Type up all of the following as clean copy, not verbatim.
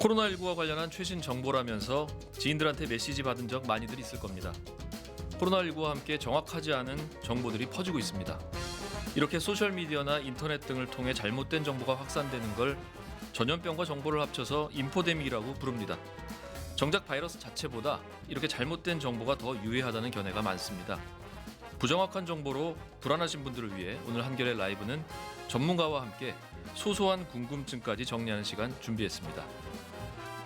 코로나19와 관련한 최신 정보라면서 지인들한테 메시지 받은 적 많이들 있을 겁니다. 코로나19와 함께 정확하지 않은 정보들이 퍼지고 있습니다. 이렇게 소셜미디어나 인터넷 등을 통해 잘못된 정보가 확산되는 걸 전염병과 정보를 합쳐서 인포데믹이라고 부릅니다. 정작 바이러스 자체보다 이렇게 잘못된 정보가 더 유해하다는 견해가 많습니다. 부정확한 정보로 불안하신 분들을 위해 오늘 한겨레 라이브는 전문가와 함께 소소한 궁금증까지 정리하는 시간 준비했습니다.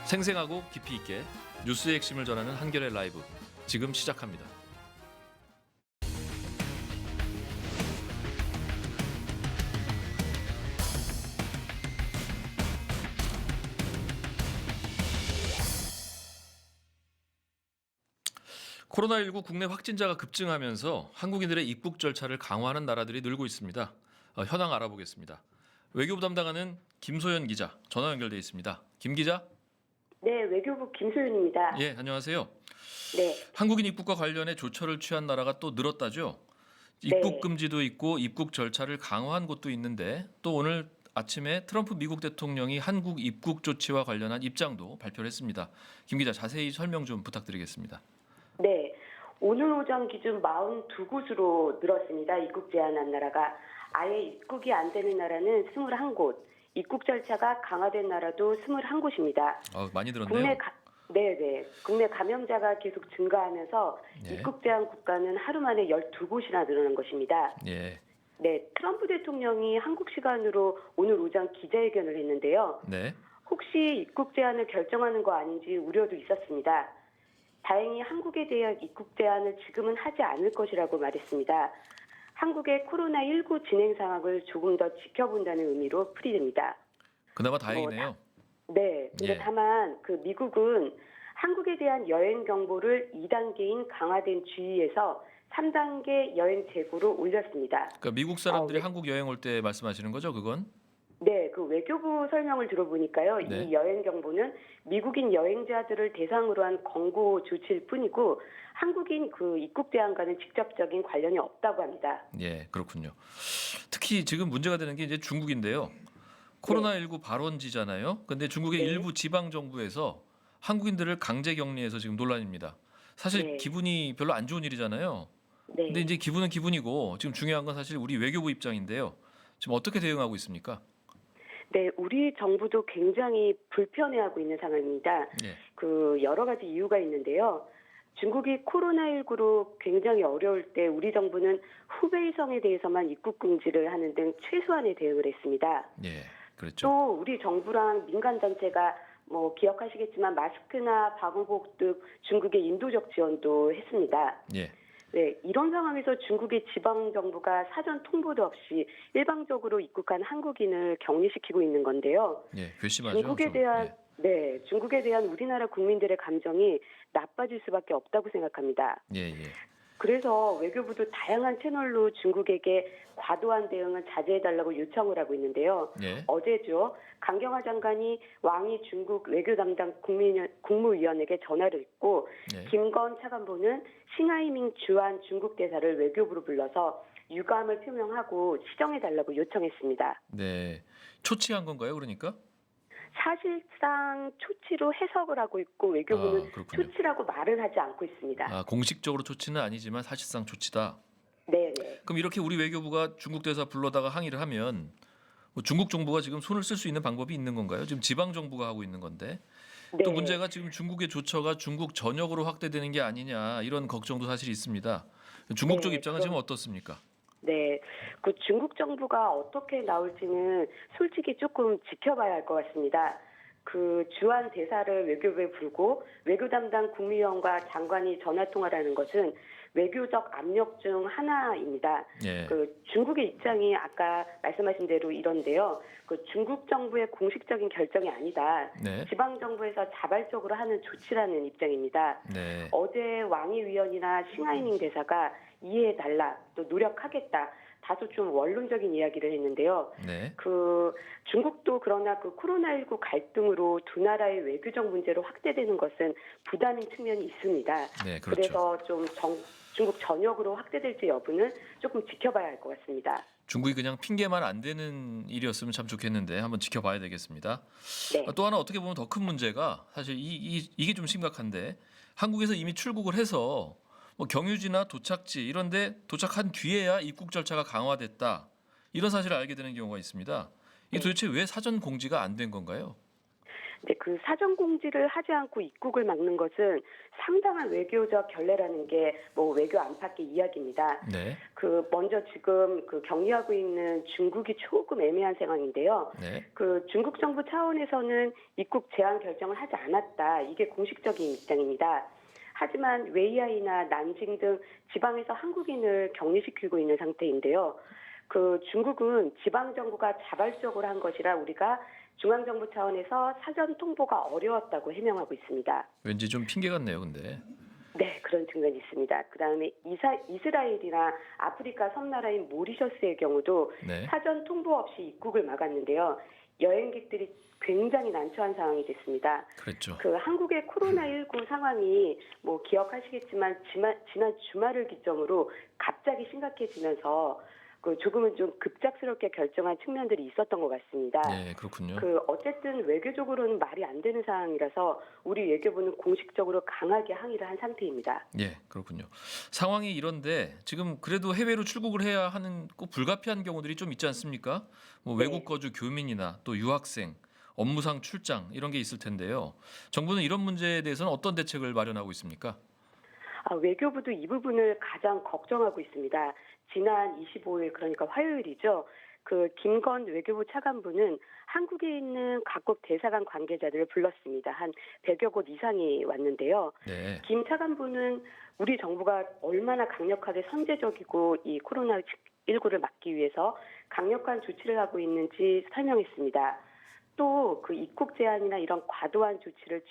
생생하고 깊이 있게 뉴스의 핵심을 전하는 한겨레 라이브 지금 시작합니다. 코로나19 국내 확진자가 급증하면서 한국인들의 입국 절차를 강화하는 나라들이 늘고 있습니다. 현황 알아보겠습니다. 외교부 담당하는 김소연 기자 전화 연결돼 있습니다. 김 기자. 네, 외교부 김소연입니다. 예, 안녕하세요. 네. 한국인 입국과 관련해 조처를 취한 나라가 또 늘었다죠? 입국 네. 금지도 있고 입국 절차를 강화한 곳도 있는데 또 오늘 아침에 트럼프 미국 대통령이 한국 입국 조치와 관련한 입장도 발표를 했습니다. 김 기자 자세히 설명 좀 부탁드리겠습니다. 네. 오늘 오전 기준 42곳으로 늘었습니다. 입국 제한한 나라가. 아예 입국이 안 되는 나라는 21곳, 입국 절차가 강화된 나라도 21곳입니다. 많이 늘었네요. 국내 감염자가 계속 증가하면서 예. 입국 제한 국가는 하루 만에 12곳이나 늘어난 것입니다. 예. 네, 트럼프 대통령이 한국 시간으로 오늘 오전 기자회견을 했는데요. 네. 혹시 입국 제한을 결정하는 거 아닌지 우려도 있었습니다. 다행히 한국에 대한 입국 제한을 지금은 하지 않을 것이라고 말했습니다. 한국의 코로나19 진행 상황을 조금 더 지켜본다는 의미로 풀이됩니다. 그나마 다행이네요. 네. 근데 예. 다만 미국은 한국에 대한 여행 정보를 2단계인 강화된 주의에서 3단계 여행 재고로 올렸습니다. 그러니까 미국 사람들이 한국 여행 올 때 말씀하시는 거죠, 그건? 네, 그 외교부 설명을 들어보니까요. 네. 이 여행 정보는 미국인 여행자들을 대상으로 한 권고 조치일 뿐이고 한국인 입국 제한과는 직접적인 관련이 없다고 합니다. 예, 그렇군요. 특히 지금 문제가 되는 게 이제 중국인데요. 코로나19 발원지잖아요. 근데 중국의 네. 일부 지방 정부에서 한국인들을 강제 격리해서 지금 논란입니다. 사실 네. 기분이 별로 안 좋은 일이잖아요. 네. 근데 이제 기분은 기분이고 지금 중요한 건 사실 우리 외교부 입장인데요. 지금 어떻게 대응하고 있습니까? 네, 우리 정부도 굉장히 불편해하고 있는 상황입니다. 예. 여러 가지 이유가 있는데요. 중국이 코로나19로 굉장히 어려울 때 우리 정부는 후베이성에 대해서만 입국 금지를 하는 등 최소한의 대응을 했습니다. 예, 그렇죠. 또 우리 정부랑 민간 단체가 기억하시겠지만 마스크나 방호복 등 중국의 인도적 지원도 했습니다. 예. 네, 이런 상황에서 중국의 지방 정부가 사전 통보도 없이 일방적으로 입국한 한국인을 격리시키고 있는 건데요. 예, 괘씸하죠. 중국에 대한 우리나라 국민들의 감정이 나빠질 수밖에 없다고 생각합니다. 예, 예. 그래서 외교부도 다양한 채널로 중국에게 과도한 대응을 자제해달라고 요청을 하고 있는데요. 예. 어제죠. 강경화 장관이 왕이 중국 외교 담당 국무위원에게 전화를 했고 예. 김건 차관보는 싱하이밍 주한 중국 대사를 외교부로 불러서 유감을 표명하고 시정해달라고 요청했습니다. 네. 초치한 건가요, 그러니까? 사실상 초치로 해석을 하고 있고 외교부는 그렇군요. 초치라고 말을 하지 않고 있습니다. 공식적으로 초치는 아니지만 사실상 초치다. 네. 그럼 이렇게 우리 외교부가 중국 대사 불러다가 항의를 하면 중국 정부가 지금 손을 쓸 수 있는 방법이 있는 건가요? 지금 지방 정부가 하고 있는 건데. 네. 또 문제가 지금 중국의 조처가 중국 전역으로 확대되는 게 아니냐 이런 걱정도 사실 있습니다. 중국 쪽 입장은 지금 어떻습니까? 네, 중국 정부가 어떻게 나올지는 솔직히 조금 지켜봐야 할 것 같습니다. 주한 대사를 외교부에 부르고 외교 담당 국무위원과 장관이 전화 통화를 하는 것은 외교적 압력 중 하나입니다. 예. 중국의 입장이 아까 말씀하신 대로 이런데요. 중국 정부의 공식적인 결정이 아니다. 네. 지방 정부에서 자발적으로 하는 조치라는 입장입니다. 네. 어제 왕이 위원이나 싱하이밍 대사가 이해해달라, 또 노력하겠다, 다소 좀 원론적인 이야기를 했는데요. 네. 그 중국도 그러나 그 코로나19 갈등으로 두 나라의 외교적 문제로 확대되는 것은 부담인 측면이 있습니다. 네, 그렇죠. 그래서 좀 중국 전역으로 확대될지 여부는 조금 지켜봐야 할 것 같습니다. 중국이 그냥 핑계만 안 되는 일이었으면 참 좋겠는데 한번 지켜봐야 되겠습니다. 네. 또 하나 어떻게 보면 더 큰 문제가 사실 이게 좀 심각한데 한국에서 이미 출국을 해서 뭐 경유지나 도착지 이런데 도착한 뒤에야 입국 절차가 강화됐다. 이런 사실을 알게 되는 경우가 있습니다. 이게 네. 도대체 왜 사전 공지가 안 된 건가요? 네, 그 사전 공지를 하지 않고 입국을 막는 것은 상당한 외교적 결례라는 게 뭐 외교 안팎의 이야기입니다. 네. 그 먼저 지금 그 격리하고 있는 중국이 조금 애매한 상황인데요. 네. 그 중국 정부 차원에서는 입국 제한 결정을 하지 않았다. 이게 공식적인 입장입니다. 하지만 웨이하이나 난징 등 지방에서 한국인을 격리시키고 있는 상태인데요. 그 중국은 지방 정부가 자발적으로 한 것이라 우리가 중앙 정부 차원에서 사전 통보가 어려웠다고 해명하고 있습니다. 왠지 좀 핑계 같네요, 근데. 네, 그런 측면이 있습니다. 그다음에 이스라엘이나 아프리카 섬나라인 모리셔스의 경우도 네. 사전 통보 없이 입국을 막았는데요. 여행객들이 굉장히 난처한 상황이 됐습니다. 그랬죠. 그 한국의 코로나19 상황이 뭐 기억하시겠지만 지난 주말을 기점으로 갑자기 심각해지면서 그 조금은 좀 급작스럽게 결정한 측면들이 있었던 것 같습니다. 네, 그렇군요. 그 어쨌든 외교적으로는 말이 안 되는 상황이라서 우리 외교부는 공식적으로 강하게 항의를 한 상태입니다. 예, 그렇군요. 상황이 이런데 지금 그래도 해외로 출국을 해야 하는 꼭 불가피한 경우들이 좀 있지 않습니까? 뭐 네. 외국 거주 교민이나 또 유학생, 업무상 출장 이런 게 있을 텐데요. 정부는 이런 문제에 대해서는 어떤 대책을 마련하고 있습니까? 외교부도 이 부분을 가장 걱정하고 있습니다. 지난 25일 그러니까 화요일이죠. 그 김건 외교부 차관부는 한국에 있는 각국 대사관 관계자들을 불렀습니다. 한 100여 곳 이상이 왔는데요. 네. 김 차관부는 우리 정부가 얼마나 강력하게 선제적이고 이 코로나19를 막기 위해서 강력한 조치를 하고 있는지 설명했습니다. 또 그 입국 제한이나 이런 과도한 조치를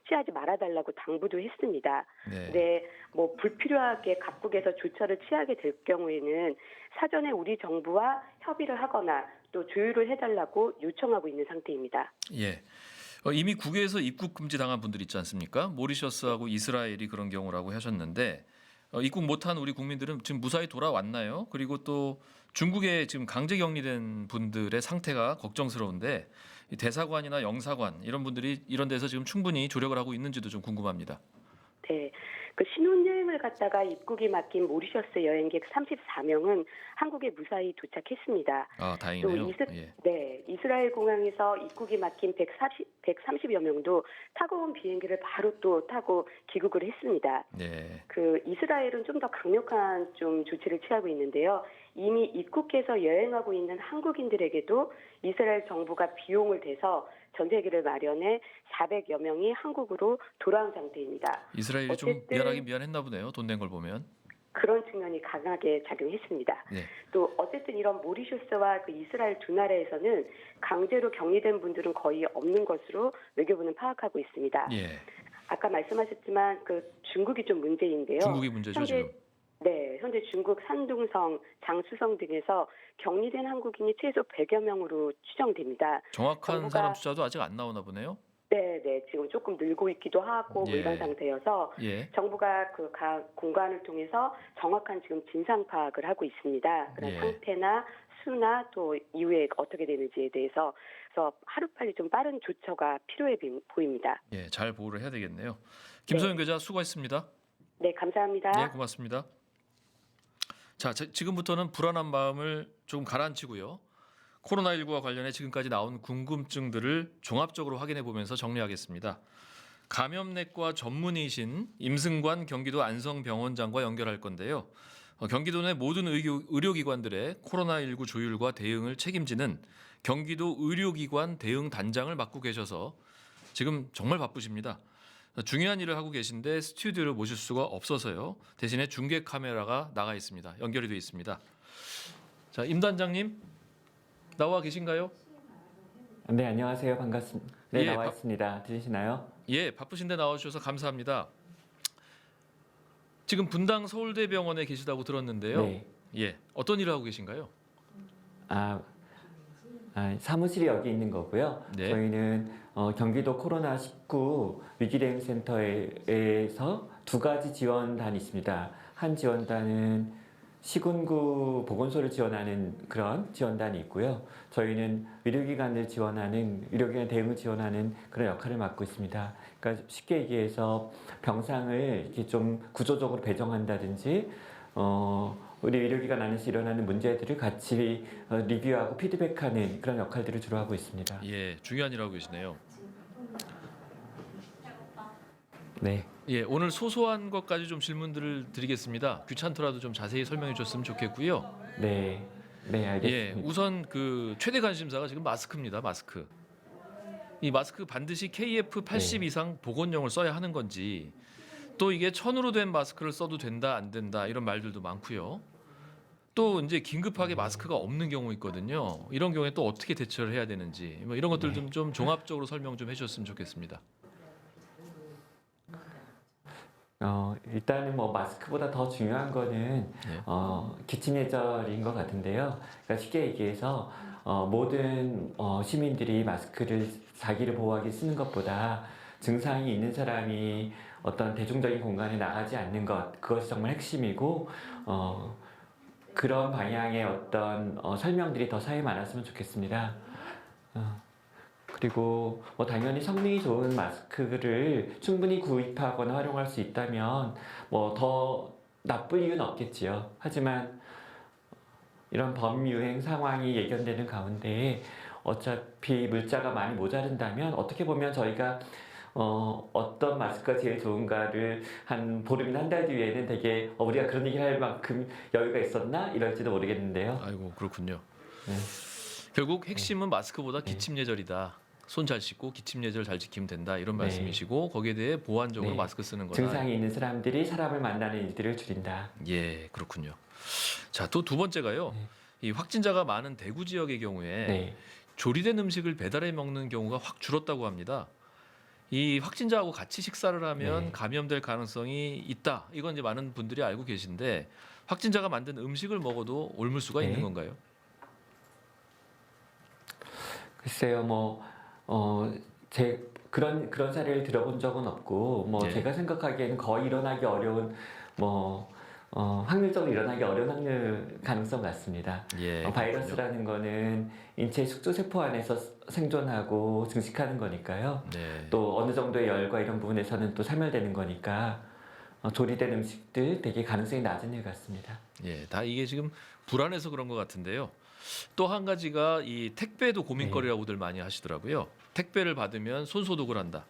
취하지 말아달라고 당부도 했습니다. 네. 네, 뭐 불필요하게 각국에서 조처를 취하게 될 경우에는 사전에 우리 정부와 협의를 하거나 또 조율을 해달라고 요청하고 있는 상태입니다. 예. 이미 국외에서 입국 금지 당한 분들 있지 않습니까? 모리셔스하고 이스라엘이 그런 경우라고 하셨는데 입국 못한 우리 국민들은 지금 무사히 돌아왔나요? 그리고 또 중국에 지금 강제 격리된 분들의 상태가 걱정스러운데 이 대사관이나 영사관 이런 분들이 이런 데서 지금 충분히 조력을 하고 있는지도 좀 궁금합니다. 네, 그 신혼여행을 갔다가 입국이 막힌 모리셔스 여행객 34명은 한국에 무사히 도착했습니다. 아, 또 다행이네요. 예. 이스라엘 공항에서 입국이 막힌 130여 명도 타고 온 비행기를 바로 또 타고 귀국을 했습니다. 네. 그 이스라엘은 좀 더 강력한 좀 조치를 취하고 있는데요. 이미 입국해서 여행하고 있는 한국인들에게도 이스라엘 정부가 비용을 대서 전세기를 마련해 400여 명이 한국으로 돌아온 상태입니다. 이스라엘이 좀 어쨌든 미안하긴 미안했나 보네요. 돈 낸 걸 보면. 그런 측면이 강하게 작용했습니다. 네. 또 어쨌든 이런 모리셔스와 그 이스라엘 두 나라에서는 강제로 격리된 분들은 거의 없는 것으로 외교부는 파악하고 있습니다. 예. 아까 말씀하셨지만 그 중국이 좀 문제인데요. 중국이 문제죠, 지금. 현재 중국 산둥성, 장수성 등에서 격리된 한국인이 최소 100여 명으로 추정됩니다. 정확한 정부가- 사람 숫자도 아직 안 나오나 보네요. 네, 지금 조금 늘고 있기도 하고 뭐 예. 이런 상태여서 예. 정부가 그 각 공간을 통해서 정확한 지금 진상 파악을 하고 있습니다. 그런 예. 상태나 수나 또 이후에 어떻게 되는지에 대해서 그래서 하루빨리 좀 빠른 조처가 필요해 보입니다. 예, 잘 보호를 해야 되겠네요. 김소영 기자 수고했습니다. 네, 감사합니다. 네, 고맙습니다. 자, 지금부터는 불안한 마음을 좀 가라앉히고요. 코로나19와 관련해 지금까지 나온 궁금증들을 종합적으로 확인해 보면서 정리하겠습니다. 감염내과 전문의신 임승관 경기도 안성병원장과 연결할 건데요. 경기도 내 모든 의료기관들의 코로나19 조율과 대응을 책임지는 경기도 의료기관 대응 단장을 맡고 계셔서 지금 정말 바쁘십니다. 중요한 일을 하고 계신데 스튜디오를 모실 수가 없어서요. 대신에 중계 카메라가 나가 있습니다. 연결이 되어 있습니다. 자, 임 단장님 나와 계신가요? 네, 안녕하세요. 반갑습니다. 네, 예, 나와 있습니다. 들리시나요? 예, 바쁘신데 나와주셔서 감사합니다. 지금 분당 서울대병원에 계시다고 들었는데요. 네. 예, 어떤 일을 하고 계신가요? 사무실이 여기 있는 거고요. 네. 저희는 경기도 코로나19 위기대응센터에서 두 가지 지원단이 있습니다. 한 지원단은 시군구 보건소를 지원하는 그런 지원단이 있고요. 저희는 의료기관을 지원하는, 의료기관 대응을 지원하는 그런 역할을 맡고 있습니다. 그러니까 쉽게 얘기해서 병상을 이렇게 좀 구조적으로 배정한다든지, 우리 의료기관 안에서 일어나는 문제들을 같이 리뷰하고 피드백하는 그런 역할들을 주로 하고 있습니다. 예, 중요한 일 하고 계시네요. 네. 예, 오늘 소소한 것까지 좀 질문들을 드리겠습니다. 귀찮더라도 좀 자세히 설명해 주셨으면 좋겠고요. 네. 네, 예, 알겠습니다. 우선 그 최대 관심사가 지금 마스크입니다. 마스크. 이 마스크 반드시 KF80 네. 이상 보건용을 써야 하는 건지, 또 이게 천으로 된 마스크를 써도 된다 안 된다 이런 말들도 많고요. 또 이제 긴급하게 마스크가 없는 경우 있거든요. 이런 경우에 또 어떻게 대처를 해야 되는지 뭐 이런 것들 좀 종합적으로 설명 좀 해주셨으면 좋겠습니다. 일단은 뭐 마스크보다 더 중요한 거는 네. 기침 예절인 것 같은데요. 그러니까 쉽게 얘기해서 모든 시민들이 마스크를 자기를 보호하기 쓰는 것보다 증상이 있는 사람이 어떤 대중적인 공간에 나가지 않는 것, 그것이 정말 핵심이고 그런 방향의 어떤 설명들이 더 사회에 많았으면 좋겠습니다. 그리고 뭐 당연히 성능이 좋은 마스크를 충분히 구입하거나 활용할 수 있다면 뭐 더 나쁠 이유는 없겠지요. 하지만 이런 범유행 상황이 예견되는 가운데 어차피 물자가 많이 모자른다면 어떻게 보면 저희가 어떤 마스크가 제일 좋은가를 한 보름이나 한 달 뒤에는 되게 우리가 그런 얘기를 할 만큼 여유가 있었나 이럴지도 모르겠는데요. 아이고 그렇군요. 네. 결국 핵심은 마스크보다 기침 예절이다. 손 잘 씻고 기침 예절 잘 지키면 된다 이런 네. 말씀이시고 거기에 대해 보완적으로 네. 마스크 쓰는 거다. 증상이 있는 사람들이 사람을 만나는 일들을 줄인다. 예, 그렇군요. 자, 또 두 번째가요. 이 확진자가 많은 대구 지역의 경우에 네. 조리된 음식을 배달해 먹는 경우가 확 줄었다고 합니다. 이 확진자하고 같이 식사를 하면 네. 감염될 가능성이 있다. 이건 이제 많은 분들이 알고 계신데 확진자가 만든 음식을 먹어도 옮을 수가 네. 있는 건가요? 글쎄요, 그런 사례를 들어본 적은 없고, 네. 제가 생각하기에는 거의 일어나기 어려운, 확률적으로 일어나기 어려운 확률 가능성 같습니다. 예. 바이러스라는 거는 인체 숙주세포 안에서 생존하고 증식하는 거니까요. 네. 또 어느 정도의 열과 이런 부분에서는 또 사멸되는 거니까, 조리된 음식들 되게 가능성이 낮은 일 같습니다. 예, 다 이게 지금 불안해서 그런 것 같은데요. 또 한 가지가 이 택배도 고민거리라고들 많이 하시더라고요. 택배를 받으면 손 소독을 한다.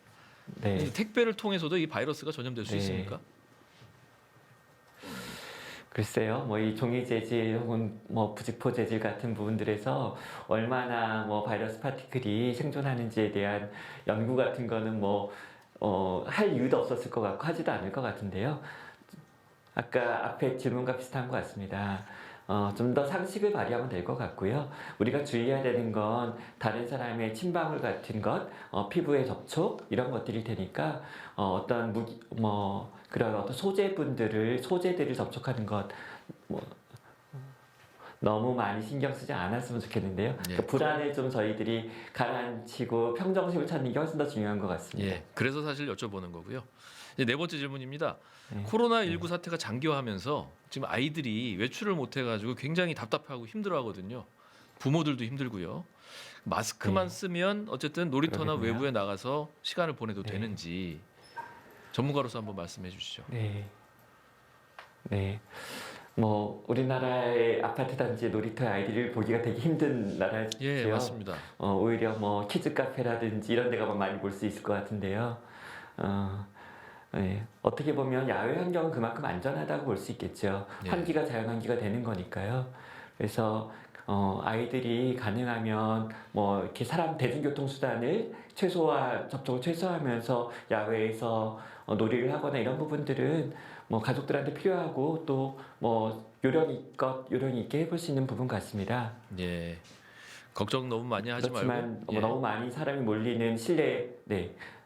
네. 근데 택배를 통해서도 이 바이러스가 전염될 수 네. 있습니까? 글쎄요, 이 종이 재질 혹은 부직포 재질 같은 부분들에서 얼마나 바이러스 파티클이 생존하는지에 대한 연구 같은 거는 할 이유도 없었을 것 같고 하지도 않을 것 같은데요. 아까 앞에 질문과 비슷한 것 같습니다. 좀 더 상식을 발휘하면 될 것 같고요. 우리가 주의해야 되는 건 다른 사람의 침방울 같은 것, 피부의 접촉 이런 것들일 테니까 어떤 그런 어떤 소재들을 접촉하는 것 너무 많이 신경 쓰지 않았으면 좋겠는데요. 예. 그 불안을 좀 저희들이 가라앉히고 평정심을 찾는 게 훨씬 더 중요한 것 같습니다. 예, 그래서 사실 여쭤보는 거고요. 이제 네 번째 질문입니다. 네. 코로나19 사태가 장기화하면서 지금 아이들이 외출을 못 해가지고 굉장히 답답하고 힘들어하거든요. 부모들도 힘들고요. 마스크만 네. 쓰면 어쨌든 놀이터나 그러겠네요. 외부에 나가서 시간을 보내도 네. 되는지 전문가로서 한번 말씀해 주시죠. 네. 네. 우리나라의 아파트 단지 놀이터의 아이들을 보기가 되게 힘든 나라죠. 예, 맞습니다. 오히려 키즈 카페라든지 이런 데가 많이 볼 수 있을 것 같은데요. 네. 어떻게 보면 야외 환경은 그만큼 안전하다고 볼 수 있겠죠. 예. 환기가 자연 환기가 되는 거니까요. 그래서 아이들이 가능하면 이렇게 대중교통 수단을 접촉을 최소화하면서 야외에서 놀이를 하거나 이런 부분들은 가족들한테 필요하고 또 요령 있게 해볼 수 있는 부분 같습니다. 예, 걱정 너무 많이 하지 그렇지만 말고. 예. 너무 많은 사람이 몰리는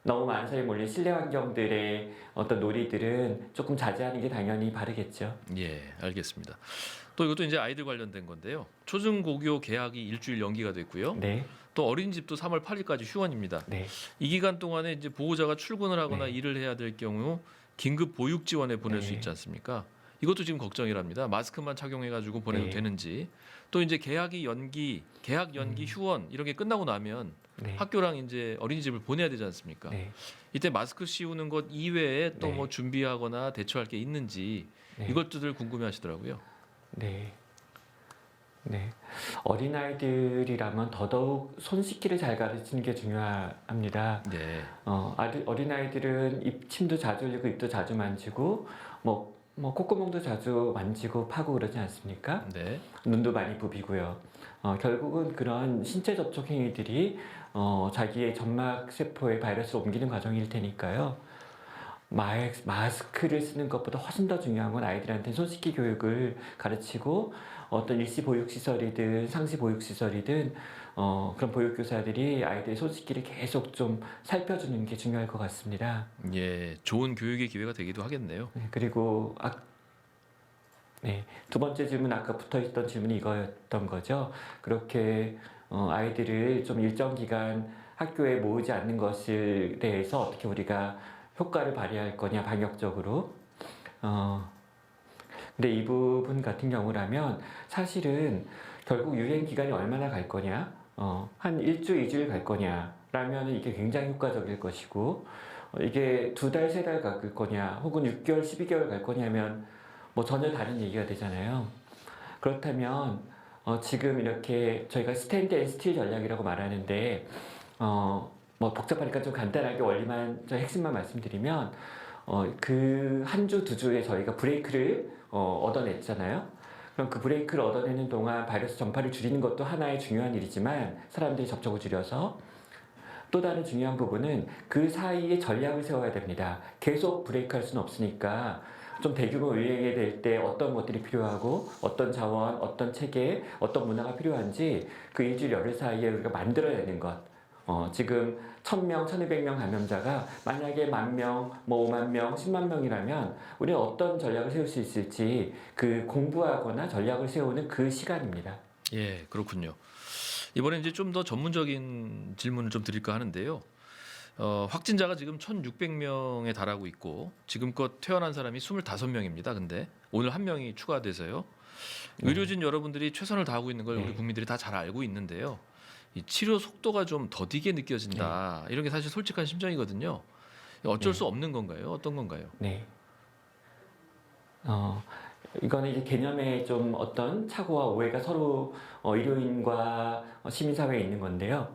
너무 많은 사람이 몰리는 실내 환경들의 어떤 놀이들은 조금 자제하는 게 당연히 바르겠죠. 예, 알겠습니다. 또 이것도 이제 아이들 관련된 건데요. 초중고교 개학이 일주일 연기가 됐고요. 네, 또 어린이집도 3월 8일까지 휴원입니다. 네, 이 기간 동안에 이제 보호자가 출근을 하거나 네. 일을 해야 될 경우 긴급 보육 지원에 보낼 수 네. 있지 않습니까? 이것도 지금 걱정이랍니다. 마스크만 착용해가지고 보내도 네. 되는지. 또 이제 개학 연기 휴원 이런 게 끝나고 나면 네. 학교랑 이제 어린이집을 보내야 되지 않습니까? 네. 이때 마스크 씌우는 것 이외에 또 네. 뭐 준비하거나 대처할 게 있는지 네. 이것들을 궁금해하시더라고요. 네. 네. 어린아이들이라면 더더욱 손 씻기를 잘 가르치는 게 중요합니다. 네, 어린아이들은 침도 자주 흘리고 입도 자주 만지고 콧구멍도 자주 만지고 파고 그러지 않습니까? 네, 눈도 많이 부비고요. 결국은 그런 신체 접촉 행위들이 자기의 점막 세포에 바이러스를 옮기는 과정일 테니까요. 마스크를 쓰는 것보다 훨씬 더 중요한 건 아이들한테 손 씻기 교육을 가르치고 어떤 일시 보육시설이든 상시 보육시설이든 그런 보육교사들이 아이들의 손 씻기를 계속 좀 살펴주는 게 중요할 것 같습니다. 예, 좋은 교육의 기회가 되기도 하겠네요. 네, 그리고 네, 두 번째 질문 아까 붙어 있던 질문이 이거였던 거죠. 그렇게 아이들을 좀 일정 기간 학교에 모으지 않는 것에 대해서 어떻게 우리가 효과를 발휘할 거냐 방역적으로. 근데 이 부분 같은 경우라면 사실은 결국 유행 기간이 얼마나 갈 거냐, 한 일주, 이주일 갈 거냐라면 이게 굉장히 효과적일 것이고, 이게 2달, 3달 갈 거냐, 혹은 6개월, 12개월 갈 거냐면 뭐 전혀 다른 얘기가 되잖아요. 그렇다면 지금 이렇게 저희가 스탠드 앤 스틸 전략이라고 말하는데 뭐 복잡하니까 좀 간단하게 원리만 저 핵심만 말씀드리면 그 한 주, 2주에 저희가 브레이크를 얻어냈잖아요. 그럼 그 브레이크를 얻어내는 동안 바이러스 전파를 줄이는 것도 하나의 중요한 일이지만 사람들이 접촉을 줄여서 또 다른 중요한 부분은 그 사이에 전략을 세워야 됩니다. 계속 브레이크 할 수는 없으니까 좀 대규모 유행이 될 때 어떤 것들이 필요하고 어떤 자원, 어떤 체계, 어떤 문화가 필요한지 그 일주일 열흘 사이에 우리가 만들어내는 것. 지금 1000명, 1200명 감염자가 만약에 10,000명, 뭐 50,000명, 10만 명이라면 우리는 어떤 전략을 세울 수 있을지 그 공부하거나 전략을 세우는 그 시간입니다. 예, 그렇군요. 이번에 이제 좀 더 전문적인 질문을 좀 드릴까 하는데요. 확진자가 지금 1,600명에 달하고 있고 지금껏 퇴원한 사람이 25명입니다. 근데 오늘 한 명이 추가돼서요. 의료진 여러분들이 최선을 다하고 있는 걸 우리 국민들이 다 잘 알고 있는데요. 이 치료 속도가 좀 더디게 느껴진다. 이런 게 사실 솔직한 심정이거든요. 어쩔 수 없는 건가요? 어떤 건가요? 네. 이거는 이제 개념에 좀 어떤 착오와 오해가 서로 의료인과 시민사회에 있는 건데요.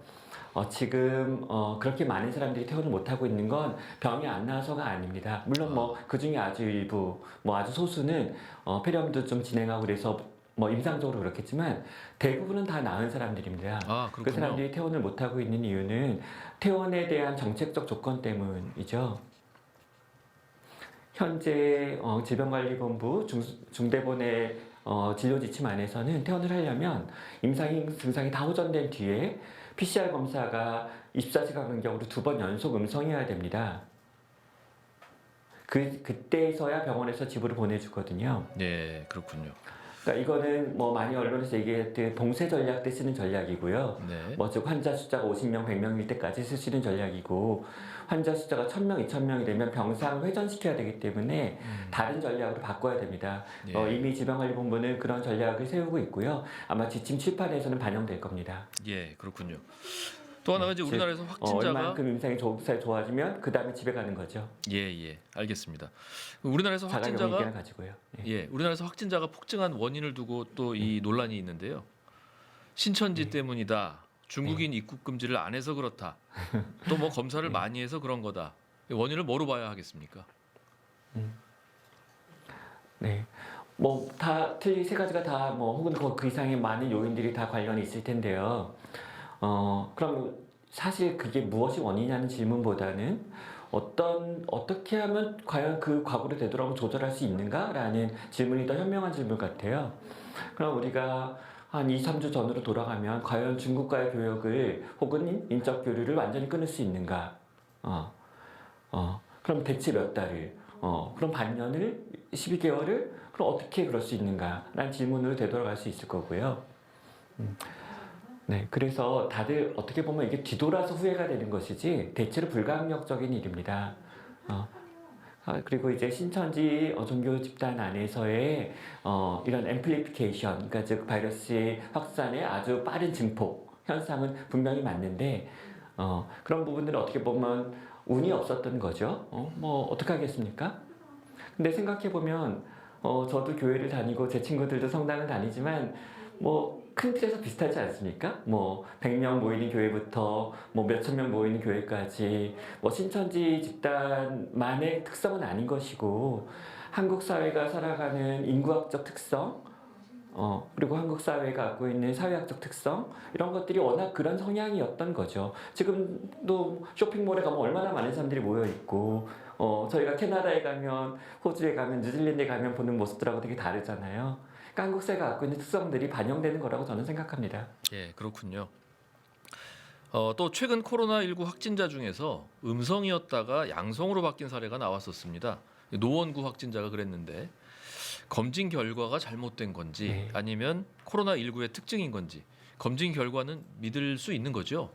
지금 그렇게 많은 사람들이 퇴원을 못하고 있는 건 병이 안 나와서가 아닙니다. 물론 뭐 그 중에 아주 일부, 뭐 아주 소수는 폐렴도 좀 진행하고 그래서 뭐 임상적으로 그렇겠지만 대부분은 다 나은 사람들입니다. 아, 그 그렇군요. 사람들이 퇴원을 못하고 있는 이유는 퇴원에 대한 정책적 조건 때문이죠. 현재 질병관리본부 중대본의 진료 지침 안에서는 퇴원을 하려면 임상 증상이 다 호전된 뒤에 PCR 검사가 24시간 간격으로 2번 연속 음성이어야 됩니다. 그때서야 병원에서 집으로 보내주거든요. 네, 그렇군요. 그러니까 이거는 뭐 많이 언론에서 얘기했듯 봉쇄 전략 때 쓰는 전략이고요. 네. 즉 환자 숫자가 50명, 100명일 때까지 쓸 수 있는 전략이고 환자 숫자가 1000명, 2000명이 되면 병상을 회전시켜야 되기 때문에 다른 전략으로 바꿔야 됩니다. 예. 이미 질병관리본부는 그런 전략을 세우고 있고요. 아마 지침 칠판에서는 반영될 겁니다. 예, 그렇군요. 또 하나가 이제 우리나라에서 확진자가 얼만큼 임상이 좋아지면 그 다음에 집에 가는 거죠. 예, 알겠습니다. 우리나라에서 자가격리 확진자가 의견을 가지고요. 네. 예, 우리나라에서 확진자가 폭증한 원인을 두고 또 이 논란이 있는데요. 신천지 때문이다. 중국인 입국 금지를 안 해서 그렇다. 또 뭐 검사를 많이 해서 그런 거다. 원인을 뭐로 봐야 하겠습니까? 네. 뭐 다 틀린 세 가지가 다 뭐 혹은 그 이상의 많은 요인들이 다 관련이 있을 텐데요. 그럼 사실 그게 무엇이 원인이냐는 질문보다는 어떻게 하면 과연 그 과거로 되돌아오면 조절할 수 있는가라는 질문이 더 현명한 질문 같아요. 그럼 우리가 한 2, 3주 전으로 돌아가면 과연 중국과의 교역을 혹은 인적 교류를 완전히 끊을 수 있는가? 그럼 대체 몇 달을 그럼 반년을 12개월을 그럼 어떻게 그럴 수 있는가라는 질문으로 되돌아갈 수 있을 거고요. 네, 그래서 다들 어떻게 보면 이게 뒤돌아서 후회가 되는 것이지 대체로 불가항력적인 일입니다. 그리고 이제 신천지 종교 집단 안에서의 이런 앰플리피케이션, 그러니까 즉 바이러스의 확산의 아주 빠른 증폭 현상은 분명히 맞는데 그런 부분들은 어떻게 보면 운이 없었던 거죠. 뭐 어떻게 하겠습니까? 근데 생각해 보면 저도 교회를 다니고 제 친구들도 성당을 다니지만 뭐 큰 틀에서 비슷하지 않습니까? 뭐 100명 모이는 교회부터 뭐 몇천 명 모이는 교회까지 뭐 신천지 집단만의 특성은 아닌 것이고 한국 사회가 살아가는 인구학적 특성 그리고 한국 사회가 갖고 있는 사회학적 특성 이런 것들이 워낙 그런 성향이었던 거죠. 지금도 쇼핑몰에 가면 얼마나 많은 사람들이 모여 있고 저희가 캐나다에 가면 호주에 가면 뉴질랜드에 가면 보는 모습들하고 되게 다르잖아요. 그러니까 한국 사회가 갖고 있는 특성들이 반영되는 거라고 저는 생각합니다. 예, 그렇군요. 또 최근 코로나19 확진자 중에서 음성이었다가 양성으로 바뀐 사례가 나왔었습니다. 노원구 확진자가 그랬는데 검진 결과가 잘못된 건지 네. 아니면 코로나19의 특징인 건지 검진 결과는 믿을 수 있는 거죠?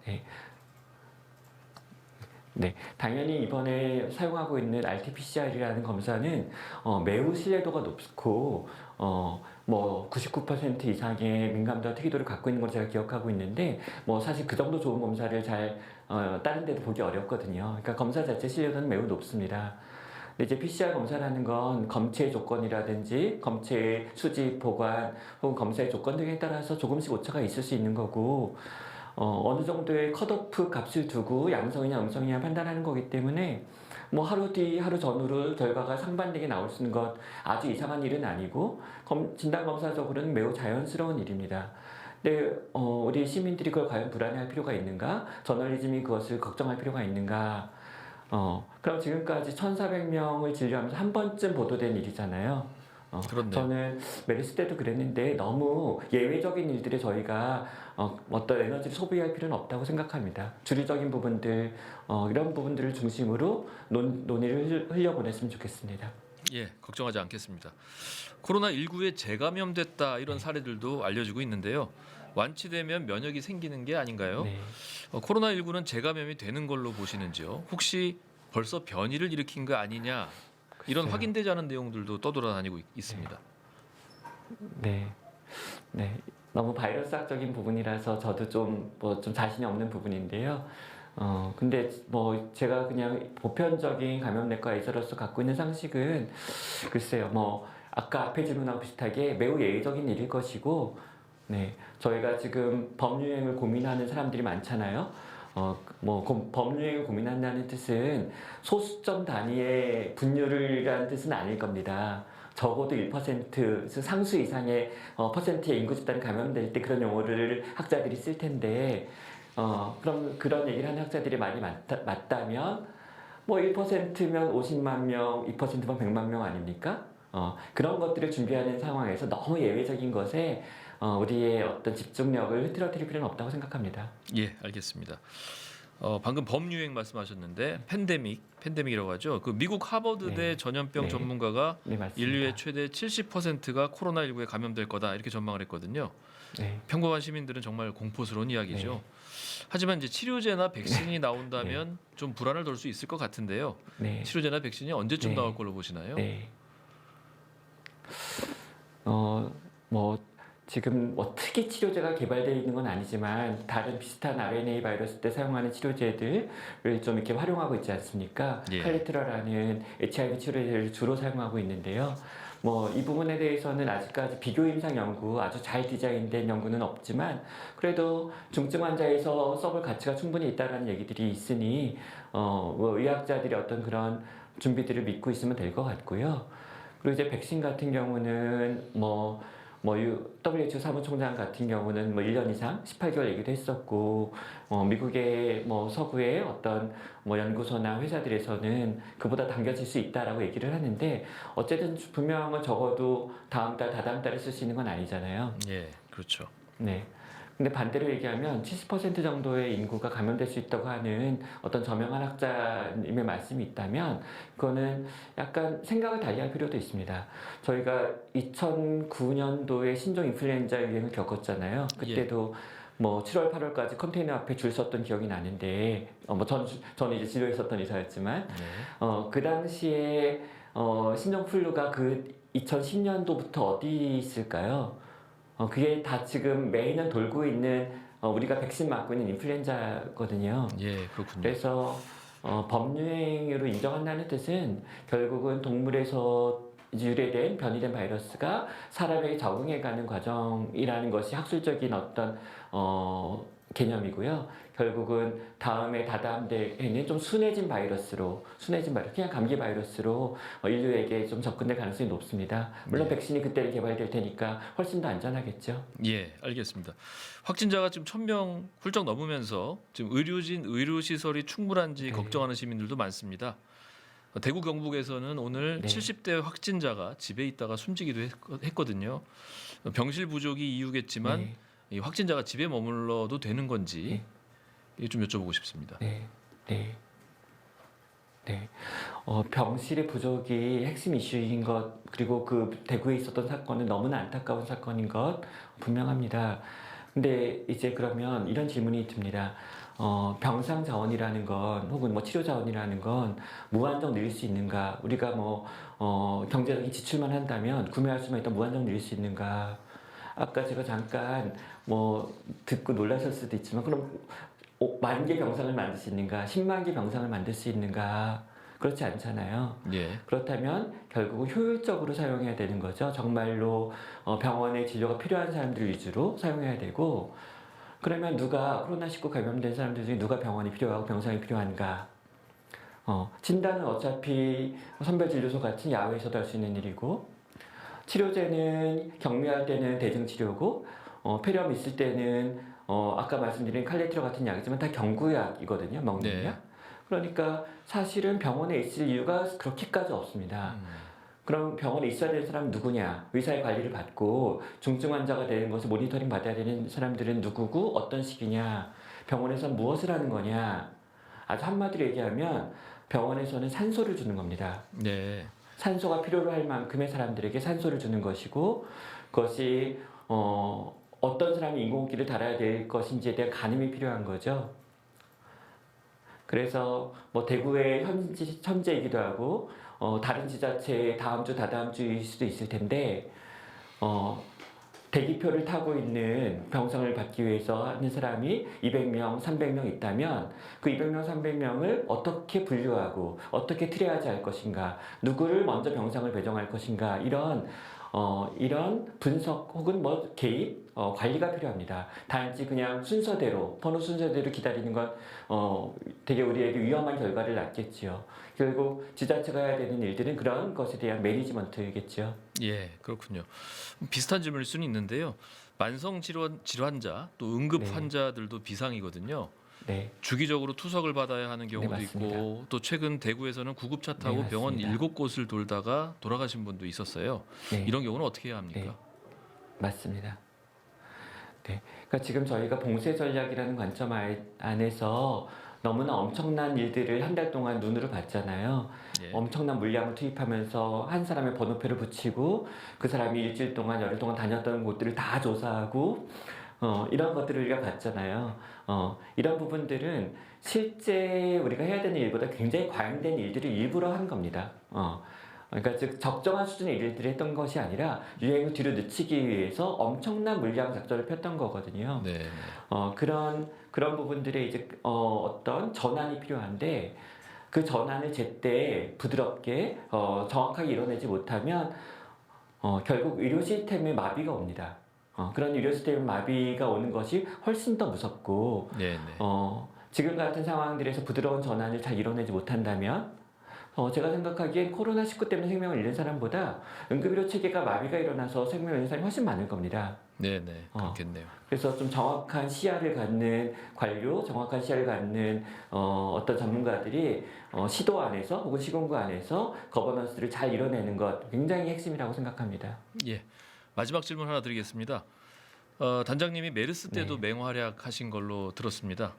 네, 당연히 이번에 사용하고 있는 RT-PCR이라는 검사는 매우 신뢰도가 높고 뭐 99% 이상의 민감도와 특이도를 갖고 있는 걸 제가 기억하고 있는데 뭐 사실 그 정도 좋은 검사를 잘 다른 데도 보기 어렵거든요. 그러니까 검사 자체 신뢰도는 매우 높습니다. 근데 이제 PCR 검사라는 건 검체 조건이라든지 검체 수집, 보관 혹은 검사의 조건 등에 따라서 조금씩 오차가 있을 수 있는 거고 어느 정도의 컷오프 값을 두고 양성이냐 음성이냐 판단하는 거기 때문에 뭐 하루 뒤 하루 전후로 결과가 상반되게 나올 수 있는 것 아주 이상한 일은 아니고 진단검사적으로는 매우 자연스러운 일입니다. 근데 우리 시민들이 그걸 과연 불안해할 필요가 있는가? 저널리즘이 그것을 걱정할 필요가 있는가? 그럼 지금까지 1,400명을 진료하면서 한 번쯤 보도된 일이잖아요. 그렇네요. 저는 메르스 때도 그랬는데 너무 예외적인 일들에 저희가 어떤 에너지를 소비할 필요는 없다고 생각합니다. 주류적인 부분들 이런 부분들을 중심으로 논의를 흘려보냈으면 좋겠습니다. 예, 걱정하지 않겠습니다. 코로나19에 재감염됐다 이런 사례들도 알려지고 있는데요. 완치되면 면역이 생기는 게 아닌가요? 네. 코로나19는 재감염이 되는 걸로 보시는지요? 혹시 벌써 변이를 일으킨 거 아니냐? 이런 글쎄요. 확인되지 않은 내용들도 떠돌아다니고 있습니다. 네. 네. 너무 바이러스학적인 부분이라서 저도 좀 자신이 없는 부분인데요. 근데 뭐 제가 그냥 보편적인 감염내과 의사로서 갖고 있는 상식은 글쎄요. 뭐 아까 앞에 질문하고 비슷하게 매우 예외적인 일일 것이고 네. 저희가 지금 법유행을 고민하는 사람들이 많잖아요. 법유행을 고민한다는 뜻은 소수점 단위의 분류라는 뜻은 아닐 겁니다. 적어도 1% 상수 이상의 퍼센트의 인구 집단이 감염될 때 그런 용어를 학자들이 쓸 텐데 그럼 그런 얘기를 하는 학자들이 많이 맞다면 뭐 1%면 50만 명, 2%면 100만 명 아닙니까? 그런 것들을 준비하는 상황에서 너무 예외적인 것에 우리의 어떤 집중력을 흐트러뜨릴 필요는 없다고 생각합니다. 예, 알겠습니다. 방금 범유행 말씀하셨는데 팬데믹이라고 하죠. 그 미국 하버드대 네. 전염병 네. 전문가가 네, 맞습니다. 인류의 최대 70%가 코로나19에 감염될 거다 이렇게 전망을 했거든요. 네. 평범한 시민들은 정말 공포스러운 이야기죠. 네. 하지만 이제 치료제나 백신이 나온다면 좀 불안을 덜 수 있을 것 같은데요. 네. 치료제나 백신이 언제쯤 네. 나올 걸로 보시나요? 네. 뭐 지금 뭐 특이 치료제가 개발되어 있는 건 아니지만 다른 비슷한 RNA 바이러스 때 사용하는 치료제들을 좀 이렇게 활용하고 있지 않습니까? 예. 칼리트라라는 HIV 치료제를 주로 사용하고 있는데요. 뭐 이 부분에 대해서는 아직까지 비교 임상 연구, 아주 잘 디자인된 연구는 없지만 그래도 중증 환자에서 써볼 가치가 충분히 있다라는 얘기들이 있으니 뭐 의학자들이 어떤 그런 준비들을 믿고 있으면 될 것 같고요. 그리고 이제 백신 같은 경우는 WHO 사무총장 같은 경우는 뭐 1년 이상 18개월 얘기도 했었고 미국의 뭐 서구의 어떤 뭐 연구소나 회사들에서는 그보다 당겨질 수 있다라고 얘기를 하는데 어쨌든 분명한 건 적어도 다음 달, 다다음 달에 쓸 수 있는 건 아니잖아요. 예, 그렇죠. 네. 근데 반대로 얘기하면 70% 정도의 인구가 감염될 수 있다고 하는 어떤 저명한 학자님의 말씀이 있다면 그거는 약간 생각을 달리할 필요도 있습니다. 저희가 2009년도에 신종 인플루엔자 유행을 겪었잖아요. 그때도 뭐 7월, 8월까지 컨테이너 앞에 줄 섰던 기억이 나는데, 저는 이제 진료했었던 의사였지만, 그 당시에 신종 플루가 그 2010년도부터 어디 있을까요? 그게 다 지금 매년 돌고 있는 우리가 백신 맞고 있는 인플루엔자거든요. 예, 그렇군요. 그래서 범유행으로 인정한다는 뜻은 결국은 동물에서 유래된 변이된 바이러스가 사람에게 적응해가는 과정이라는 것이 학술적인 어떤 개념이고요. 결국은 다음에 다다음 대에는 좀 순해진 바이러스, 그냥 감기 바이러스로 인류에게 좀 접근될 가능성이 높습니다. 물론 백신이 그때는 개발될 테니까 훨씬 더 안전하겠죠. 예, 알겠습니다. 확진자가 지금 1,000명 훌쩍 넘으면서 지금 의료시설이 충분한지 네. 걱정하는 시민들도 많습니다. 대구 경북에서는 오늘 네. 70대 확진자가 집에 있다가 숨지기도 했거든요. 병실 부족이 이유겠지만 네. 이 확진자가 집에 머물러도 되는 건지 이게 좀 여쭤보고 싶습니다. 네. 병실의 부족이 핵심 이슈인 것, 그리고 그 대구에 있었던 사건은 너무나 안타까운 사건인 것 분명합니다. 근데 이제 그러면 이런 질문이 듭니다. 병상 자원이라는 건, 혹은 뭐 치료 자원이라는 건 무한정 늘릴 수 있는가? 우리가 경제적인 지출만 한다면 구매할 수만 있던 무한정 늘릴 수 있는가? 아까 제가 잠깐 듣고 놀라실 수도 있지만, 그럼 10,000개 병상을 만들 수 있는가? 10만 개 병상을 만들 수 있는가? 그렇지 않잖아요. 예. 그렇다면 결국은 효율적으로 사용해야 되는 거죠. 정말로 병원에 진료가 필요한 사람들 위주로 사용해야 되고, 그러면 코로나19 감염된 사람들 중에 누가 병원이 필요하고 병상이 필요한가? 진단은 어차피 선별진료소 같은 야외에서도 할 수 있는 일이고, 치료제는 격리할 때는 대증치료고, 폐렴 있을 때는 아까 말씀드린 칼레티로 같은 약이지만 다 경구약이거든요. 먹는 네. 약. 그러니까 사실은 병원에 있을 이유가 그렇게까지 없습니다. 그럼 병원에 있어야 되는 사람은 누구냐? 의사의 관리를 받고 중증 환자가 되는 것을 모니터링 받아야 되는 사람들은 누구고 어떤 시기냐? 병원에서 무엇을 하는 거냐? 아주 한마디로 얘기하면 병원에서는 산소를 주는 겁니다. 네. 산소가 필요로 할 만큼의 사람들에게 산소를 주는 것이고, 그것이 어떤 사람이 인공호흡기를 달아야 될 것인지에 대한 가늠이 필요한 거죠. 그래서 대구의 현재이기도 하고 다른 지자체의 다음 주, 다다음 주일 수도 있을 텐데 대기표를 타고 있는 병상을 받기 위해서 하는 사람이 200명, 300명 있다면 그 200명, 300명을 어떻게 분류하고 어떻게 트리아지 할 것인가, 누구를 먼저 병상을 배정할 것인가, 이런 분석 혹은 개입, 관리가 필요합니다. 단지 그냥 번호 순서대로 기다리는 건 되게 우리에게 위험한 결과를 낳겠지요. 결국 지자체가 해야 되는 일들은 그런 것에 대한 매니지먼트겠죠. 예, 그렇군요. 비슷한 질문일 수는 있는데요. 만성 질환자 또 응급 네. 환자들도 비상이거든요. 네, 주기적으로 투석을 받아야 하는 경우도 맞습니다. 있고, 또 최근 대구에서는 구급차 타고 네, 병원 맞습니다. 7곳을 돌다가 돌아가신 분도 있었어요. 네. 이런 경우는 어떻게 해야 합니까? 네. 맞습니다. 네. 그러니까 지금 저희가 봉쇄 전략이라는 관점 안에서 너무나 엄청난 일들을 한 달 동안 눈으로 봤잖아요. 예. 엄청난 물량을 투입하면서 한 사람의 번호표를 붙이고 그 사람이 일주일 동안, 열흘 동안 다녔던 곳들을 다 조사하고 이런 것들을 우리가 봤잖아요. 이런 부분들은 실제 우리가 해야 되는 일보다 굉장히 과잉된 일들을 일부러 한 겁니다. 그러니까 즉 적정한 수준의 일들을 했던 것이 아니라 유행을 뒤로 늦추기 위해서 엄청난 물량 작전을 폈던 거거든요. 네. 그런 부분들의 이제 어떤 전환이 필요한데, 그 전환을 제때 부드럽게 정확하게 이뤄내지 못하면 결국 의료 시스템에 마비가 옵니다. 그런 의료 시스템 마비가 오는 것이 훨씬 더 무섭고, 네. 지금 같은 상황들에서 부드러운 전환을 잘 이뤄내지 못한다면 제가 생각하기엔 코로나19 때문에 생명을 잃는 사람보다 응급의료 체계가 마비가 일어나서 생명을 잃는 사람이 훨씬 많을 겁니다. 네, 그렇겠네요. 그래서 좀 정확한 시야를 갖는 관료, 정확한 시야를 갖는 어떤 전문가들이 시도 안에서 혹은 시공구 안에서 거버넌스를 잘 이뤄내는 것 굉장히 핵심이라고 생각합니다. 예. 마지막 질문 하나 드리겠습니다. 단장님이 메르스 때도 맹활약하신 걸로 들었습니다.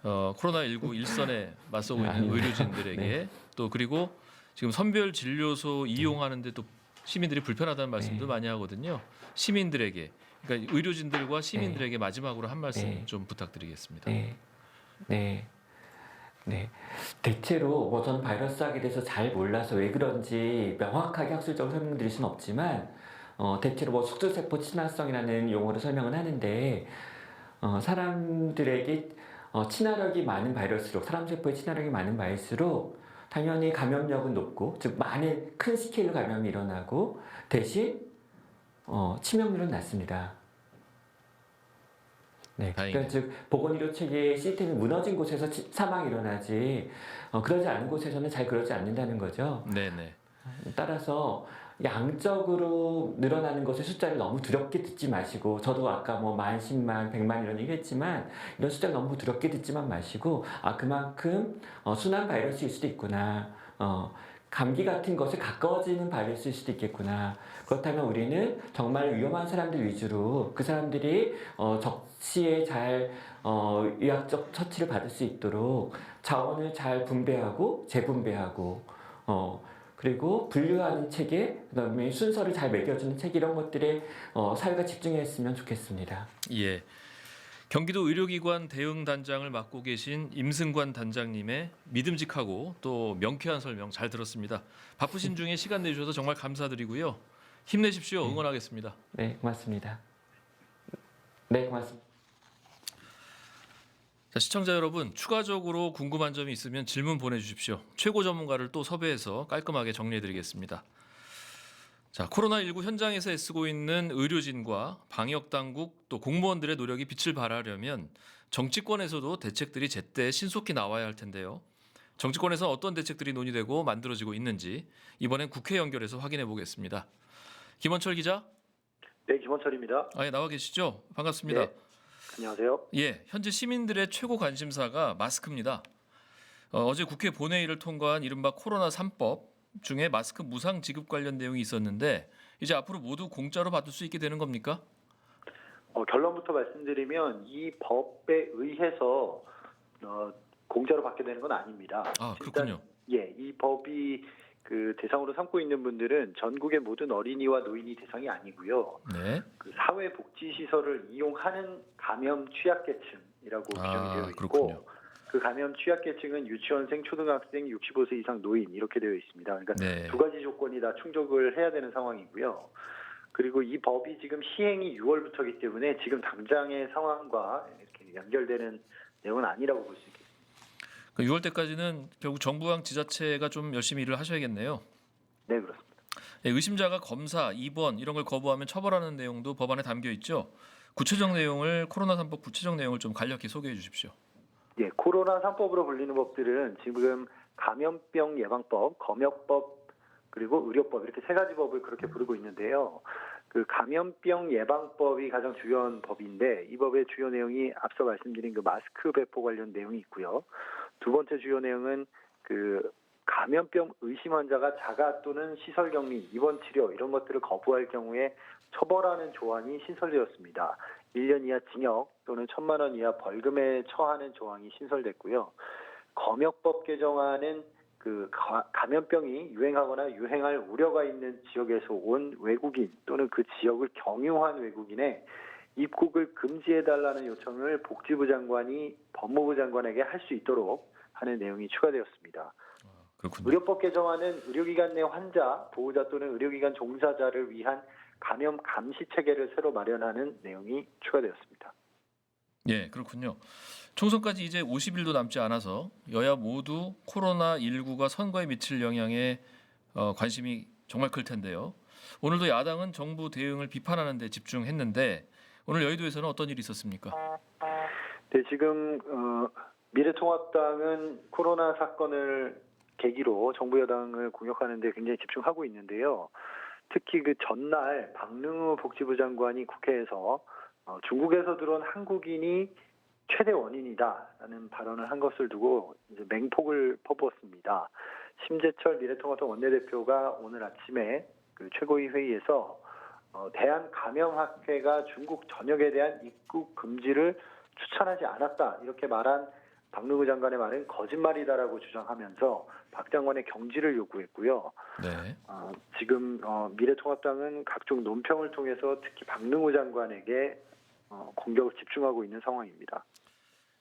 코로나19 일선에 맞서고 있는 아닙니다. 의료진들에게 또 그리고 지금 선별 진료소 이용하는데 또 시민들이 불편하다는 말씀도 많이 하거든요. 시민들에게 그러니까 의료진들과 시민들에게 마지막으로 한 말씀 좀 부탁드리겠습니다. 네. 대체로 뭐 저는 바이러스학에 대해서 잘 몰라서 왜 그런지 명확하게 학술적으로 설명드릴 수는 없지만 대체로 뭐 숙주세포 친화성이라는 용어로 설명은 하는데 사람들에게 친화력이 많은 바이러스로 사람 세포의 친화력이 많은 바이러스로 당연히 감염력은 높고 즉 많은 큰 스케일로 감염이 일어나고 대신 치명률은 낮습니다. 네, 그러니까 즉 보건의료 체계의 시스템이 무너진 곳에서 사망이 일어나지 그러지 않은 곳에서는 잘 그러지 않는다는 거죠. 네네. 따라서 양적으로 늘어나는 것의 숫자를 너무 두렵게 듣지 마시고 저도 아까 뭐 10,000, 100,000, 100만 이런 얘기 했지만 이런 숫자를 너무 두렵게 듣지만 마시고 그만큼 순한 바이러스일 수도 있구나 감기 같은 것에 가까워지는 바이러스일 수도 있겠구나. 그렇다면 우리는 정말 위험한 사람들 위주로 그 사람들이 적시에 잘 의학적 처치를 받을 수 있도록 자원을 잘 분배하고 재분배하고 그리고 분류하는 체계, 그다음에 순서를 잘 매겨주는 체계 이런 것들에 사회가 집중했으면 좋겠습니다. 예. 경기도 의료기관 대응단장을 맡고 계신 임승관 단장님의 믿음직하고 또 명쾌한 설명 잘 들었습니다. 바쁘신 중에 시간 내주셔서 정말 감사드리고요. 힘내십시오. 응원하겠습니다. 네, 고맙습니다. 네, 고맙습니다. 자, 시청자 여러분, 추가적으로 궁금한 점이 있으면 질문 보내주십시오. 최고 전문가를 또 섭외해서 깔끔하게 정리해드리겠습니다. 자, 코로나19 현장에서 애쓰고 있는 의료진과 방역당국 또 공무원들의 노력이 빛을 발하려면 정치권에서도 대책들이 제때 신속히 나와야 할 텐데요. 정치권에서 어떤 대책들이 논의되고 만들어지고 있는지 이번엔 국회 연결해서 확인해 보겠습니다. 김원철 기자. 네, 김원철입니다. 예, 나와 계시죠? 반갑습니다. 네, 안녕하세요. 예, 현재 시민들의 최고 관심사가 마스크입니다. 어제 국회 본회의를 통과한 이른바 코로나 3법 중에 마스크 무상 지급 관련 내용이 있었는데 이제 앞으로 모두 공짜로 받을 수 있게 되는 겁니까? 결론부터 말씀드리면 이 법에 의해서 공짜로 받게 되는 건 아닙니다. 아, 그렇군요. 일단, 이 법이 그 대상으로 삼고 있는 분들은 전국의 모든 어린이와 노인이 대상이 아니고요. 네. 그 사회복지시설을 이용하는 감염 취약계층이라고 규정이 되어 있고 그렇군요. 그 감염 취약계층은 유치원생, 초등학생, 65세 이상 노인 이렇게 되어 있습니다. 그러니까 네. 두 가지 조건이 다 충족을 해야 되는 상황이고요. 그리고 이 법이 지금 시행이 6월부터이기 때문에 지금 당장의 상황과 이렇게 연결되는 내용은 아니라고 볼 수 있겠습니다. 6월 때까지는 결국 정부랑 지자체가 좀 열심히 일을 하셔야겠네요. 네, 그렇습니다. 네, 의심자가 검사, 입원 이런 걸 거부하면 처벌하는 내용도 법안에 담겨 있죠. 구체적 내용을 코로나 3법 구체적 내용을 좀 간략히 소개해 주십시오. 예, 코로나 3법으로 불리는 법들은 지금 감염병 예방법, 검역법, 그리고 의료법 이렇게 세 가지 법을 그렇게 부르고 있는데요. 그 감염병 예방법이 가장 주요한 법인데 이 법의 주요 내용이 앞서 말씀드린 그 마스크 배포 관련 내용이 있고요. 두 번째 주요 내용은 그 감염병 의심 환자가 자가 또는 시설 격리, 입원 치료 이런 것들을 거부할 경우에 처벌하는 조항이 신설되었습니다. 1년 이하 징역 또는 1,000만 원 이하 벌금에 처하는 조항이 신설됐고요. 검역법 개정안은 그 감염병이 유행하거나 유행할 우려가 있는 지역에서 온 외국인 또는 그 지역을 경유한 외국인의 입국을 금지해달라는 요청을 복지부 장관이 법무부 장관에게 할 수 있도록 하는 내용이 추가되었습니다. 그렇군요. 의료법 개정안은 의료기관 내 환자, 보호자 또는 의료기관 종사자를 위한 감염 감시 체계를 새로 마련하는 내용이 추가되었습니다. 예, 그렇군요. 총선까지 이제 50일도 남지 않아서 여야 모두 코로나19가 선거에 미칠 영향에 관심이 정말 클 텐데요. 오늘도 야당은 정부 대응을 비판하는 데 집중했는데 오늘 여의도에서는 어떤 일이 있었습니까? 네, 지금 미래통합당은 코로나 사건을 계기로 정부 여당을 공격하는 데 굉장히 집중하고 있는데요. 특히 그 전날 박능우 복지부 장관이 국회에서 중국에서 들어온 한국인이 최대 원인이다라는 발언을 한 것을 두고 이제 맹폭을 퍼부었습니다. 심재철 미래통합당 원내대표가 오늘 아침에 그 최고위 회의에서 대한감염학회가 중국 전역에 대한 입국 금지를 추천하지 않았다 이렇게 말한 박능우 장관의 말은 거짓말이다라고 주장하면서 박 장관의 경질을 요구했고요. 네. 지금 미래통합당은 각종 논평을 통해서 특히 박능우 장관에게 공격을 집중하고 있는 상황입니다.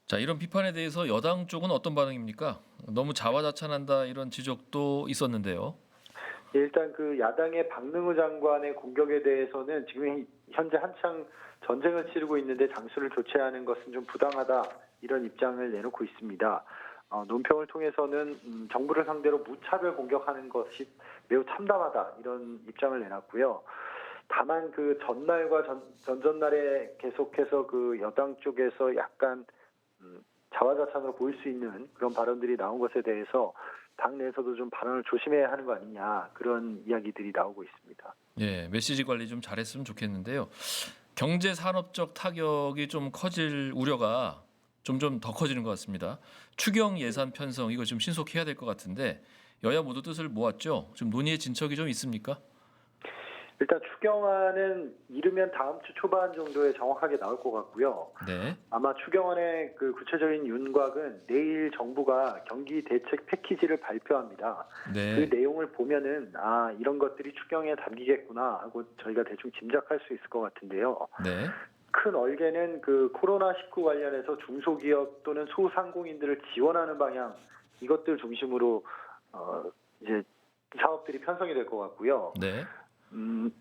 자, 이런 비판에 대해서 여당 쪽은 어떤 반응입니까? 너무 자화자찬한다 이런 지적도 있었는데요. 일단 그 야당의 박능우 장관의 공격에 대해서는 지금 현재 한창 전쟁을 치르고 있는데 장수를 교체하는 것은 좀 부당하다 이런 입장을 내놓고 있습니다. 논평을 통해서는 정부를 상대로 무차별 공격하는 것이 매우 참담하다 이런 입장을 내놨고요. 다만 그 전날과 전전날에 계속해서 그 여당 쪽에서 약간 자화자찬으로 보일 수 있는 그런 발언들이 나온 것에 대해서 당내에서도 좀 발언을 조심해야 하는 거 아니냐 그런 이야기들이 나오고 있습니다. 예, 메시지 관리 좀 잘했으면 좋겠는데요. 경제 산업적 타격이 좀 커질 우려가 좀 더 커지는 것 같습니다. 추경 예산 편성 이거 좀 신속해야 될 것 같은데 여야 모두 뜻을 모았죠. 좀 논의의 진척이 좀 있습니까? 일단 추경안은 이르면 다음 주 초반 정도에 정확하게 나올 것 같고요. 네. 아마 추경안의 그 구체적인 윤곽은 내일 정부가 경기 대책 패키지를 발표합니다. 네. 그 내용을 보면은 이런 것들이 추경에 담기겠구나 하고 저희가 대충 짐작할 수 있을 것 같은데요. 네. 큰 얼개는 그 코로나19 관련해서 중소기업 또는 소상공인들을 지원하는 방향 이것들 중심으로 이제 사업들이 편성이 될 것 같고요. 네.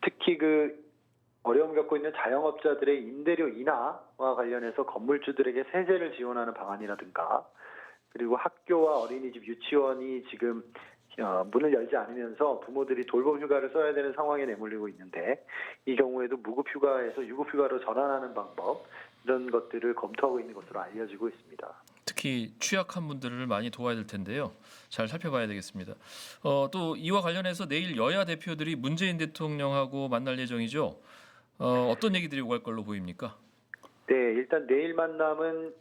특히 그 어려움 겪고 있는 자영업자들의 임대료 인하와 관련해서 건물주들에게 세제를 지원하는 방안이라든가 그리고 학교와 어린이집, 유치원이 지금 문을 열지 않으면서 부모들이 돌봄 휴가를 써야 되는 상황에 내몰리고 있는데 이 경우에도 무급 휴가에서 유급 휴가로 전환하는 방법 이런 것들을 검토하고 있는 것으로 알려지고 있습니다. 특히 취약한 분들을 많이 도와야 될 텐데요. 잘 살펴봐야 되겠습니다. 또 이와 관련해서 내일 여야 대표들이 문재인 대통령하고 만날 예정이죠. 어떤 얘기들이 오갈 걸로 보입니까? 네, 일단 내일 만남은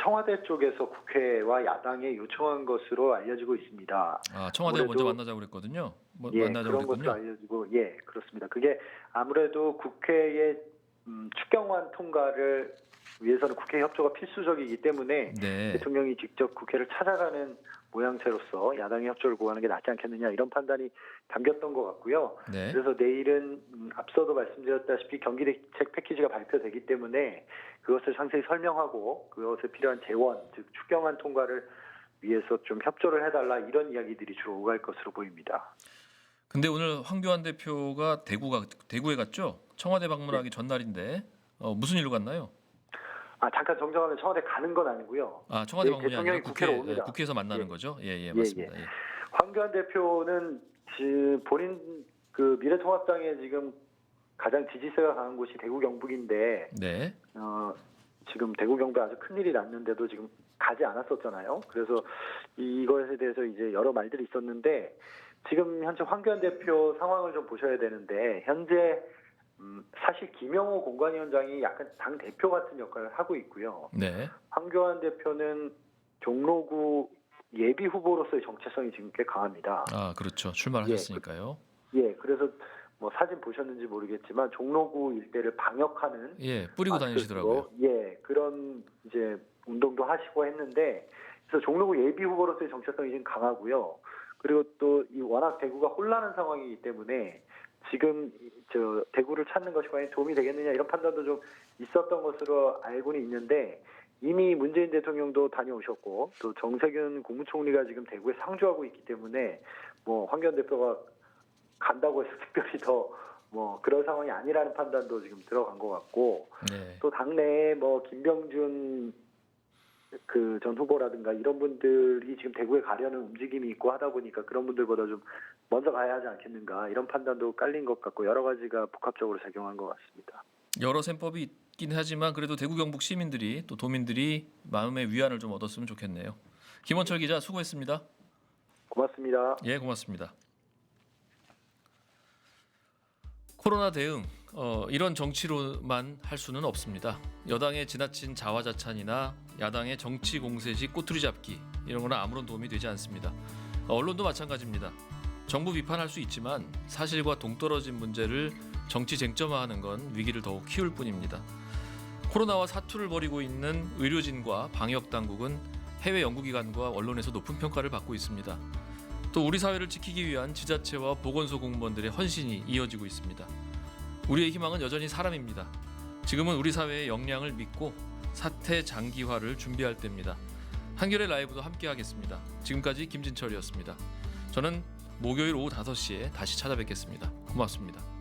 청와대 쪽에서 국회와 야당에 요청한 것으로 알려지고 있습니다. 청와대가 먼저 아무래도 만나자고 그랬거든요. 만나자고 그런 것으로 그랬군요. 알려지고 그렇습니다. 그게 아무래도 국회의 추경안 통과를 위해서는 국회 협조가 필수적이기 때문에 네. 대통령이 직접 국회를 찾아가는 모양새로서 야당의 협조를 구하는 게 낫지 않겠느냐 이런 판단이 담겼던 것 같고요. 네. 그래서 내일은 앞서도 말씀드렸다시피 경기대책 패키지가 발표되기 때문에 그것을 상세히 설명하고 그것에 필요한 재원, 즉 추경안 통과를 위해서 좀 협조를 해달라 이런 이야기들이 주로 오갈 것으로 보입니다. 근데 오늘 황교안 대표가 대구에 갔죠? 청와대 방문하기 전날인데 무슨 일로 갔나요? 잠깐 정정하면 청와대 가는 건 아니고요. 청와대 방문이 대통령이 아니라 국회로 옵니다. 국회에서 만나는 예. 거죠? 예, 맞습니다. 예. 황교안 대표는 본인 그 미래통합당에 지금 가장 지지세가 강한 곳이 대구 경북인데 네. 지금 대구 경북에 아주 큰 일이 났는데도 지금 가지 않았었잖아요. 그래서 이것에 대해서 이제 여러 말들이 있었는데 지금 현재 황교안 대표 상황을 좀 보셔야 되는데 현재 사실 김영호 공관위원장이 약간 당 대표 같은 역할을 하고 있고요. 네. 황교안 대표는 종로구 예비 후보로서의 정체성이 지금 꽤 강합니다. 그렇죠. 출마하셨으니까요. 그래서 뭐 사진 보셨는지 모르겠지만 종로구 일대를 방역하는 뿌리고 다니시더라고요. 그런 이제 운동도 하시고 했는데 그래서 종로구 예비 후보로서의 정체성이 지금 강하고요. 그리고 또 이 워낙 대구가 혼란한 상황이기 때문에 지금 대구를 찾는 것이 과연 도움이 되겠느냐 이런 판단도 좀 있었던 것으로 알고는 있는데 이미 문재인 대통령도 다녀오셨고 또 정세균 국무총리가 지금 대구에 상주하고 있기 때문에 뭐 황교안 대표가 간다고 해서 특별히 더 뭐 그런 상황이 아니라는 판단도 지금 들어간 것 같고 또 당내에 뭐 김병준 그 전 후보라든가 이런 분들이 지금 대구에 가려는 움직임이 있고 하다 보니까 그런 분들보다 좀 먼저 가야 하지 않겠는가 이런 판단도 깔린 것 같고 여러 가지가 복합적으로 작용한 것 같습니다. 여러 셈법이 있긴 하지만 그래도 대구 경북 시민들이 또 도민들이 마음의 위안을 좀 얻었으면 좋겠네요. 김원철 기자 수고했습니다. 고맙습니다. 예, 고맙습니다. 코로나 대응 이런 정치로만 할 수는 없습니다. 여당의 지나친 자화자찬이나 야당의 정치 공세식 꼬투리 잡기 이런 거는 아무런 도움이 되지 않습니다. 언론도 마찬가지입니다. 정부 비판할 수 있지만 사실과 동떨어진 문제를 정치 쟁점화하는 건 위기를 더욱 키울 뿐입니다. 코로나와 사투를 벌이고 있는 의료진과 방역 당국은 해외 연구기관과 언론에서 높은 평가를 받고 있습니다. 또 우리 사회를 지키기 위한 지자체와 보건소 공무원들의 헌신이 이어지고 있습니다. 우리의 희망은 여전히 사람입니다. 지금은 우리 사회의 역량을 믿고 사태 장기화를 준비할 때입니다. 한겨레 라이브도 함께하겠습니다. 지금까지 김진철이었습니다. 저는 목요일 오후 5시에 다시 찾아뵙겠습니다. 고맙습니다.